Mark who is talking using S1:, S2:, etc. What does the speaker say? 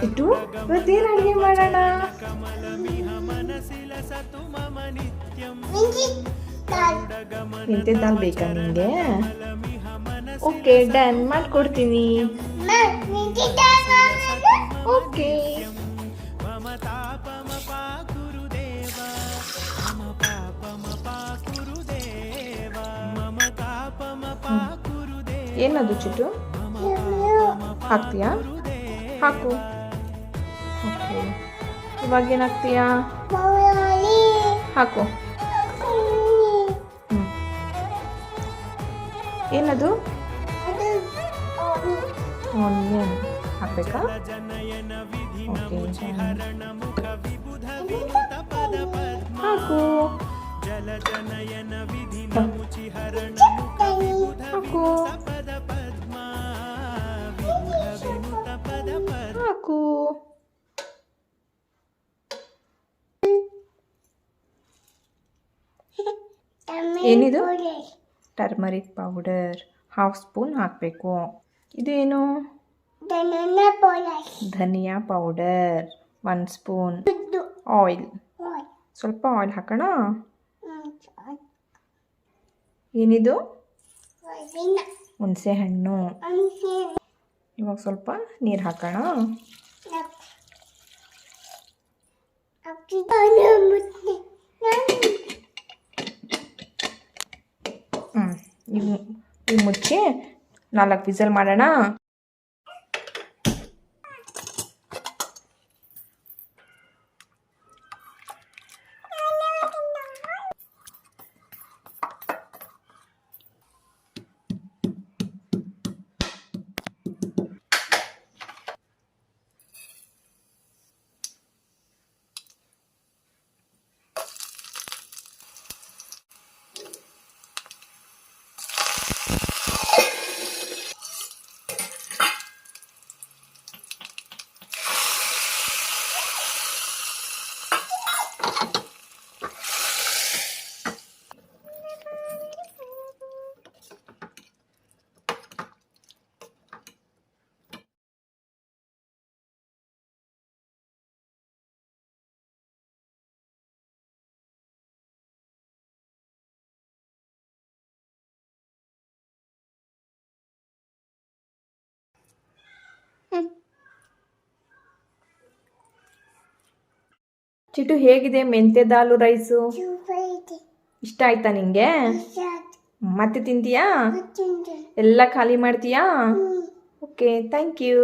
S1: ಇಟ್ಟು ಇವತ್ತೇನು ಅಡುಗೆ ಮಾಡೋಣ? ಮೆಂತ್ಯ ದಾಲ್ ಬೇಕಾ ನಿಮಗೆ? ಓಕೆ, ಡನ್, ಮಾಡಿಕೊಡ್ತೀನಿ. ಓಕೆ. ಏನದು ಚಿಟ್ಟು? ಹಾಕ್ತೀಯಾ? ಹಾಕು. ಓಕೆ, ಇವಾಗ ಏನಾಗ್ತೀಯಾ? ಹಾಕು. ಏನದು? ಆನಿಯನ್ ಹಾಕ್ಬೇಕಾ? ಓಕೆ, ಹಾಕು. ಹಾಕು. ಹಾಕು. ಏನಿದು? ಟರ್ಮರಿಕ್ ಪೌಡರ್ 1/2 ಸ್ಪೂನ್ ಹಾಕಬೇಕು. ಇದೇನು? ಧನಿಯಾ ಪೌಡರ್ 1 ಸ್ಪೂನ್. ಆಯಿಲ್ ಸ್ವಲ್ಪ ಆಯಿಲ್ ಹಾಕೋಣ. ಏನಿದು? ಹುಣಸೆ ಹಣ್ಣು. ಇವಾಗ ಸ್ವಲ್ಪ ನೀರು ಹಾಕೋಣ. ಇವು ಮುಚ್ಚಿ 4 ವಿಸಲ್ ಮಾಡೋಣ. ಚಿಟ್ಟು, ಹೇಗಿದೆ ಮೆಂತ್ಯ ದಾಲು ರೈಸು? ಇಷ್ಟ ಆಯ್ತಾ ನಿಂಗೆ? ಮತ್ತೆ ತಿಂತೀಯಾ? ಎಲ್ಲ ಖಾಲಿ ಮಾಡ್ತೀಯಾ? Okay, thank you.